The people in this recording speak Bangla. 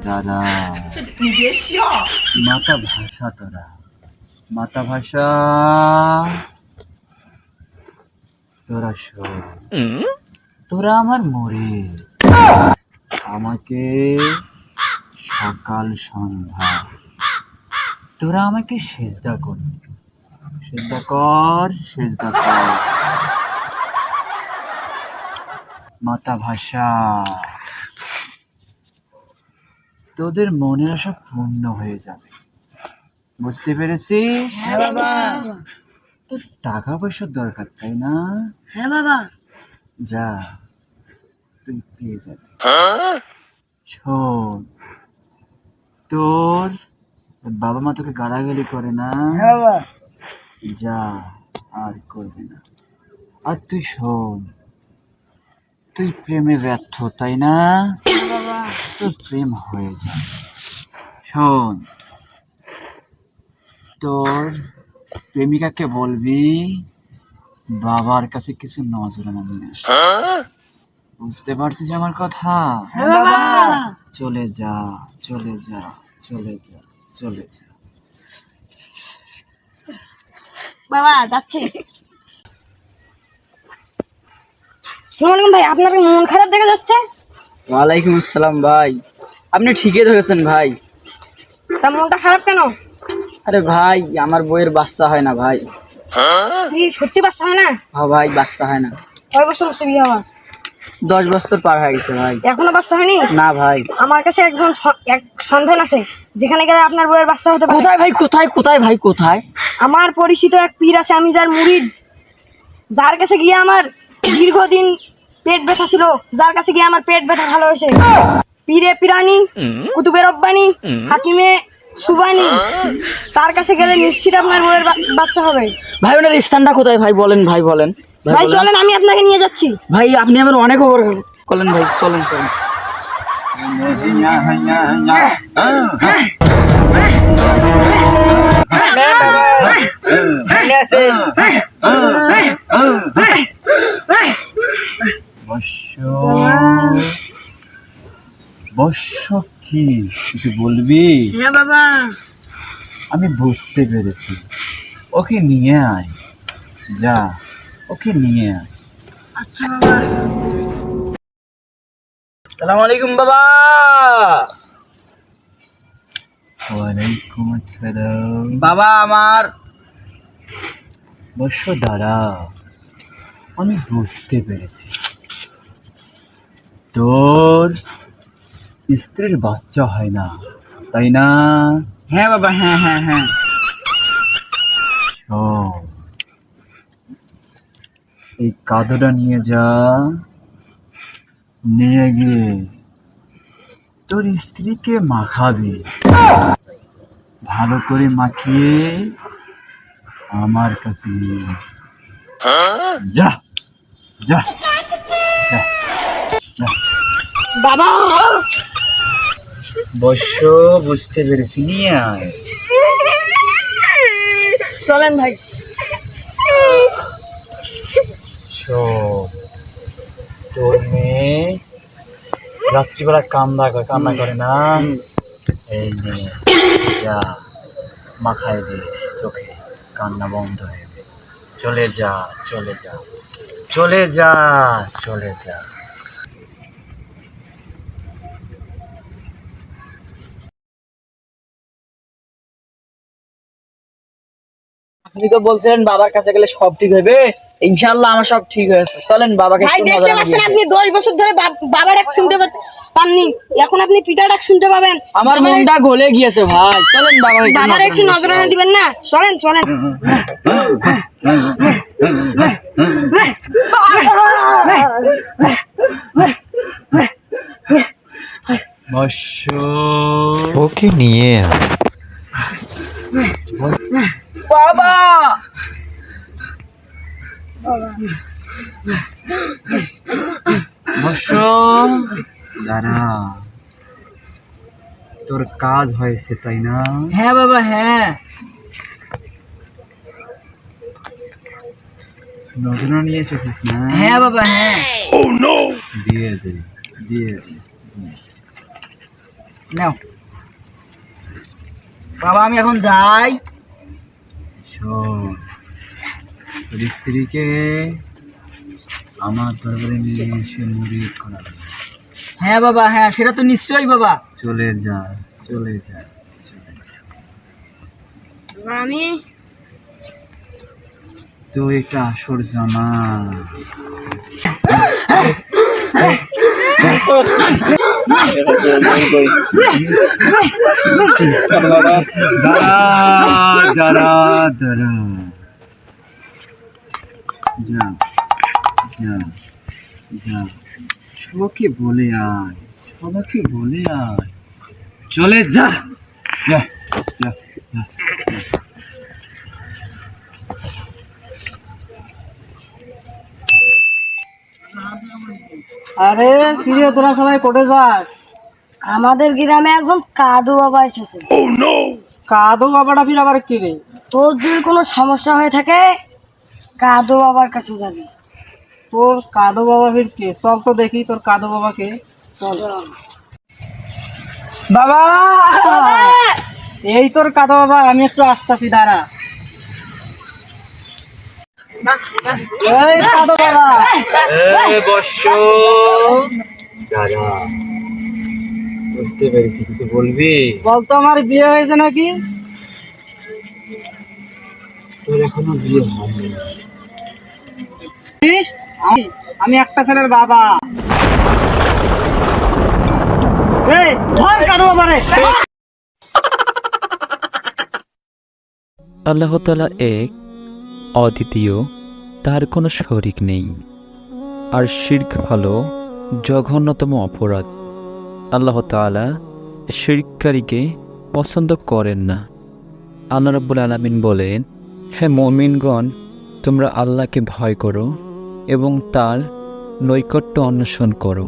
দাদা মাতা ভাষা তোরা মাতা ভাষা তোরা তোরা আমার মরে আমাকে সকাল সন্ধ্যা তোরা আমাকে সেজদা করবি সেজদা কর সেজদা কর মাতা ভাষা তোদের মনের আশা পূর্ণ হয়ে যাবে বুঝতে পেরেছিস? হ্যাঁ বাবা। তোর টাকা পয়সার দরকার তাই না? হ্যাঁ বাবা। যা তুই পেয়ে যাবি। শোন তোর বাবা মা তোকে গালাগালি করে না? হ্যাঁ বাবা। যা আর করবি না। আর তুই শোন তুই প্রেমে ব্যর্থ তাই না? তোর প্রেম হয়ে যায়। শোন তোর প্রেমিকাকে বলবি বাবার কাছে কিছু নজরানা নিয়ে আসে। বুঝতে পারছিস আমার কথা? হ্যাঁ বাবা। চলে যা চলে যা চলে যা চলে যা। বাবা যাচ্ছি। আসসালামু আলাইকুম ভাই, আপনার মন খারাপ দেখা যাচ্ছে। ওয়ালাইকুম আসসালাম ভাই, আপনি ঠিকই ধরেছেন ভাই। তা মনটা খারাপ কেন? আরে ভাই আমার বইয়ের বাচ্চা হয় না ভাই। কি সত্যি বাচ্চা হয় না? হ্যাঁ ভাই বাচ্চা হয় না। কয় বছর হচ্ছে বিয়ে হওয়ার? 10 বছর পার হয়ে গেছে ভাই। এখনো বাচ্চা হয়নি? না ভাই। আমার কাছে এক সন্ধান আছে যেখানে গেলে আপনার বউয়ের বাচ্চা হতে পারে। কোথায় ভাই কোথায় কোথায় ভাই কোথায়? আমার পরিচিত এক পীর আছে, আমি যার মুরিদ, যার কাছে গিয়ে আমার দীর্ঘদিন পেট ব্যথা ছিল, যার কাছে গিয়ে আমার পেট ব্যথা ভালো হয়েছে। পীরে পিরানি কুতুবে রব্বানি হাকিমে সুবানি, তার কাছে গেলে নিশ্চিত আপনার বউয়ের বাচ্চা হবে। ভাই ওনার স্থানটা কোথায় ভাই বলেন, ভাই বলেন। ভাই চলেন আমি আপনাকে নিয়ে যাচ্ছি। ভাই আপনি আমার অনেক ওভার করলেন ভাই, চলেন চলেন। বর্ষ কি কিছু বলবি? হ্যাঁ বাবা। আমি বুঝতে পেরেছি, ওকে নিয়ে আয়, যা ওকে নিয়ে আয়। আচ্ছা বাবা। আসসালামু আলাইকুম বাবা। ওয়ালাইকুম আসসালাম। বাবা আমার বর্ষ দাদা আমি বুঝতে পেরেছি তোর স্ত্রীর বাচ্চা হয় না তাই না? হ্যাঁ বাবা, হ্যাঁ হ্যাঁ হ্যাঁ। এই কাদুটা নিয়ে যা, নিয়ে গিয়ে তোর স্ত্রীকে মাখাবি, ভালো করে মাখিয়ে আমার কাছে নিয়ে যা যা যা যা। বাবা বর্ষ বুঝতে পেরেছি, নিয়ে আয়। চলেন ভাই। তোর মেয়ে রাত্রিবেলা কান্না করে না? এই নে যা মাখায় দে, চোখে কান্না বন্ধ হয়ে যাবে। চলে যা চলে যা চলে যা চলে যা। আপনি তো বলছেন বাবার কাছে গেলে সব ঠিক হবে, ইনশাআল্লাহ আমার সব ঠিক হয়েছে। চলেন বাবাকে ভাই একটু দেখতে নজরানা পাচ্ছেন দিয়ে আপনি 10 বছর ধরে বাবার ডাক শুনতে পাননি, এখন আপনি পিতার ডাক শুনতে পাবেন। আমার মনটা গলে গিয়েছে ভাই। চলেন বাবার একটু নজরানা দিবেন না? চলেন চলেন। বর্ষ ওকে নিয়ে আয়। বাবা বর্ষ দাঁড়া, তোর কাজ হয়েছে তাই না? হ্যাঁ বাবা, হ্যাঁ। নজনা নিয়ে এসেছিস না? হ্যাঁ বাবা, হ্যাঁ। দিয়ে দে, দিয়ে দে। নাও বাবা, আমি এখন যাই। শোন, তোর স্ত্রীকে আমার দরবারে নিয়ে এসে মুরিদ করাবে। হ্যাঁ বাবা, হ্যাঁ, সেটা তো নিশ্চয়ই বাবা। চলে যা, চলে যা। আমি তুই একটা আসর জামা। দাঁড়া দাঁড়া দাঁড়া, যা যা যা, সবাইকে বলে আয়, সবাইকে বলে আয়, চলে যা যা যা যা। আরে কিরে, তোরা সবাই কোটে যাস? আমাদের গ্রামে একজন কাদু বাবা এসেছে। কাদো বাবাটা ফির আবার কি রে? তোর যদি কোনো সমস্যা হয়ে থাকে কাদু বাবার কাছে যাবি। তোর কাদো বাবা ফির কে? চল তো দেখি তোর কাদো বাবাকে। চল বাবা, এই তোর কাদো বাবা, আমি একটু আসতাছি, দাঁড়া। এই কাদো বাবা, বর্ষ দাঁড়া, বুঝতে পেরেছি, কিছু বলবি? বলতো আমার বিয়ে হয়েছে নাকি? তোর এখনো বিয়ে হয়নি। আমি একটা ছেলের বাবা। এই ধর কাদো বাবা রে। আল্লাহ তাআলা এক, অদ্বিতীয়, তার কোনো শরিক নেই। আর শিরক হলো জঘন্যতম অপরাধ। আল্লাহ তাআলা শিরককারীকে পছন্দ করেন না। আল্লাহ রাব্বুল আলামিন বলেন, হে মুমিনগণ, তোমরা আল্লাহকে ভয় করো এবং তার নৈকট্য অন্বেষণ করো।